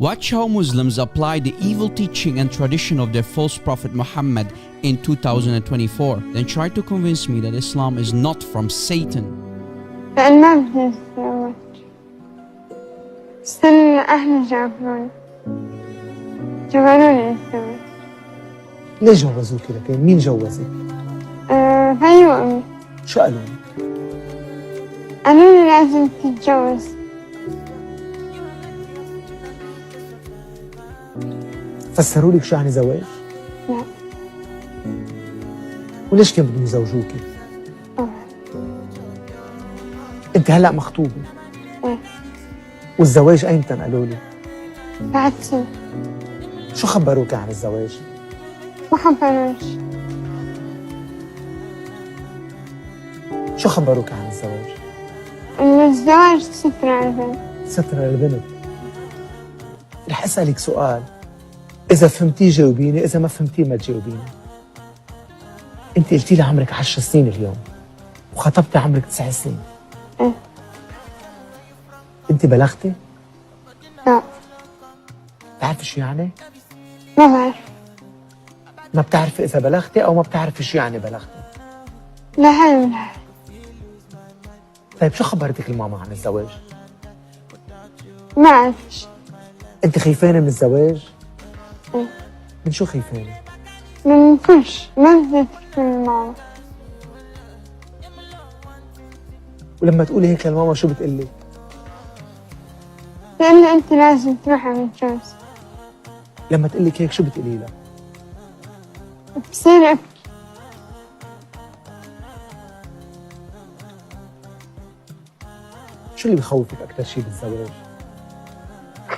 Watch how Muslims apply the evil teaching and tradition of their false prophet Muhammad in 2024, then try to convince me that Islam is not from Satan. لأن ما بدي أتزوج. استنى أهلي جبروني أتزوج. ليش جوزوك لكن؟ مين جوزك؟ هي وأمي. شو قالوا؟ قالوا لي لازم تتجوز. فسروا لك شو يعني زواج؟ لا. وليش كانوا بدهم يزوجوكي؟ انت هلا مخطوبة؟ ايه. والزواج ايمتى قالوا لي؟ بعد سنة. شو خبروك عن الزواج؟ ما خبروش. شو خبروك عن الزواج؟ إنه الزواج ستر على البنت. ستر للبنت. رح اسألك سؤال، إذا فهمتيه جاوبيني، إذا ما فهمتيه ما تجاوبيني. أنت قلتي لي عمرك 10 سنين اليوم وخطبتي عمرك 9 سنين. إيه. أنت بلغتي؟ لا. بتعرفي شو يعني؟ ما بعرف. ما بتعرفي إذا بلغتي أو ما بتعرفي شو يعني بلغتي؟ لا حل ولا حل. طيب شو خبرتك الماما عن الزواج؟ ما أعرفش. أنت خايفانة من الزواج؟ إيه. من شو خايفانة؟ من كلش ما بدي تكون ماما. ولما تقولي هيك للماما شو بتقلي؟ بتقول لي أنت لازم تروحي متجوز. لما تقلك هيك شو بتقولي لها؟ بصير أبكي. شو اللي بخوفك أكثر شيء بالزواج؟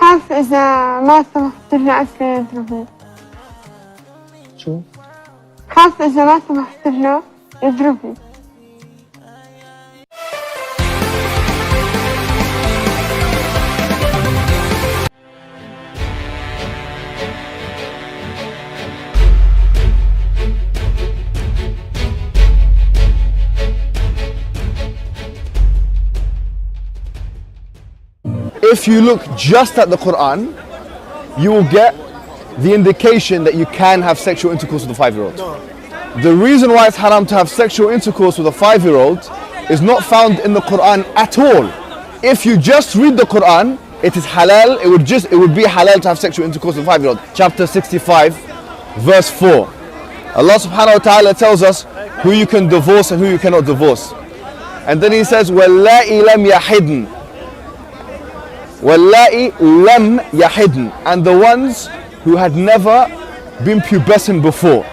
خاف إذا ما سمحت له أكل يضربني. شو؟ خاف إذا ما سمحت له يضربني. If you look just at the Quran, you will get the indication that you can have sexual intercourse with a 5-year-old. The reason why it's haram to have sexual intercourse with a 5-year-old is not found in the Quran at all. If you just read the Quran, it is halal, it would be halal to have sexual intercourse with a 5-year-old. Chapter 65, verse 4. Allah subhanahu wa ta'ala tells us who you can divorce and who you cannot divorce. And then he says, وَاللَّائِ لَمْ يَحِدْنَ وَاللَّائِ لَمْ يَحِدْنَ, and the ones who had never been pubescent before.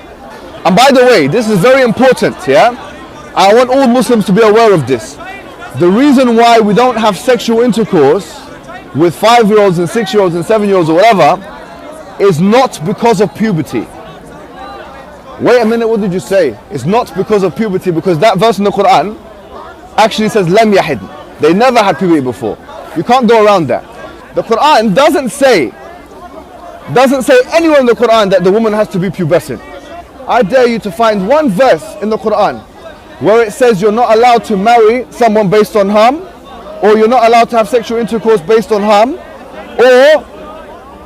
And by the way, this is very important, yeah? I want all Muslims to be aware of this. The reason why we don't have sexual intercourse with 5-year-olds and 6-year-olds and 7-year-olds or whatever is not because of puberty. Wait a minute, what did you say? It's not because of puberty, because that verse in the Quran actually says لَمْ يَحِدْنَ. They never had puberty before. You can't go around that. The Quran doesn't say anywhere in the Quran that the woman has to be pubescent. I dare you to find one verse in the Quran where it says you're not allowed to marry someone based on harm, or you're not allowed to have sexual intercourse based on harm, or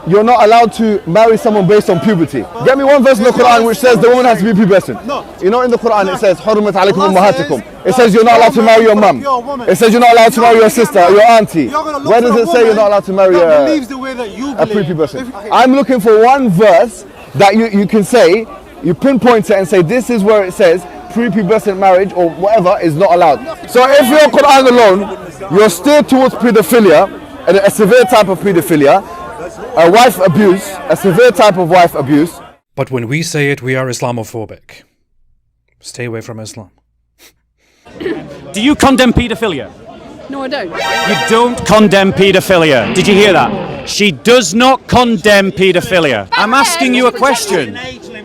you're not allowed to marry someone based on puberty. Get me one verse in the Quran which says the woman has to be pubescent. No. You know, in the Quran it says حُرِّمَتْ عَلَيْكُمْ أُمَّهَاتُكُمْ. It says you're not allowed to marry your mum. It says you're not allowed to marry your sister, your auntie. Where does it say you're not allowed to marry a prepubescent? I'm looking for one verse that you can say, you pinpoint it and say this is where it says prepubescent marriage or whatever is not allowed. So if you're Quran alone, you're steered towards pedophilia, and a severe type of pedophilia, a wife abuse, a severe type of wife abuse. But when we say it, we are Islamophobic. Stay away from Islam. Do you condemn paedophilia? No, I don't. You don't condemn paedophilia. Did you hear that? She does not condemn paedophilia. I'm asking you a question.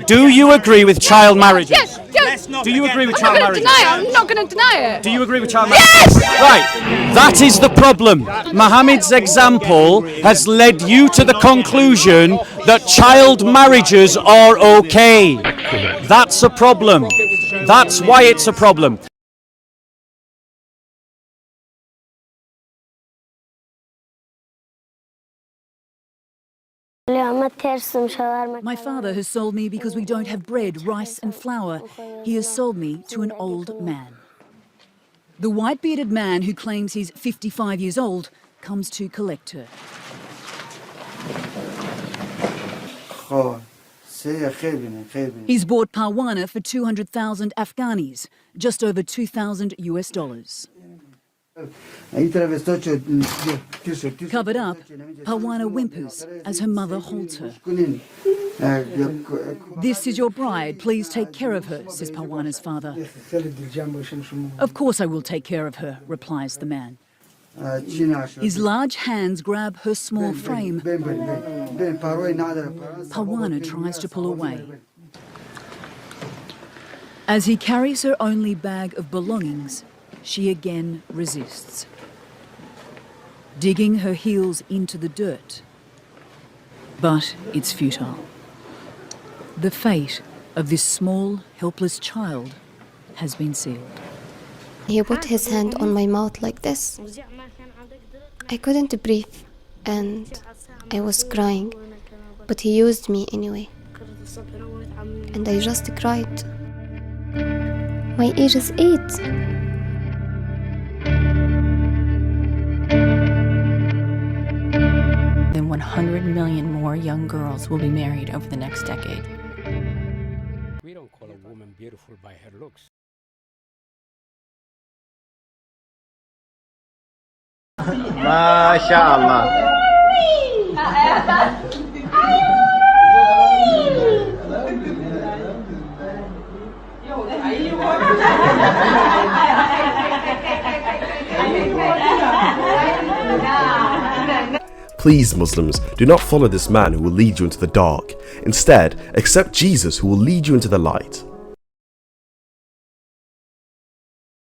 Do you agree with child marriages? Yes, yes. Do you agree with I'm child not going to marriages? deny it. I'm not going to deny it. Do you agree with child marriages? Yes! Right. That is the problem. Muhammad's example has led you to the conclusion that child marriages are okay. That's a problem. That's why it's a problem. My father has sold me because we don't have bread, rice and flour. He has sold me to an old man. The white-bearded man who claims he's 55 years old comes to collect her. He's bought Parwana for 200,000 Afghanis, just over $2,000 US. Covered up, Parwana whimpers as her mother holds her. This is your bride, please take care of her, says Parwana's father. Of course I will take care of her, replies the man. His large hands grab her small frame. Parwana tries to pull away. As he carries her only bag of belongings, she again resists, digging her heels into the dirt. But it's futile. The fate of this small, helpless child has been sealed. He put his hand on my mouth like this. I couldn't breathe and I was crying, but he used me anyway. And I just cried. My age is 8. Then 100 million more young girls will be married over the next decade. We don't call a woman beautiful by her looks. MashaAllah. Please, Muslims, do not follow this man who will lead you into the dark. Instead, accept Jesus who will lead you into the light.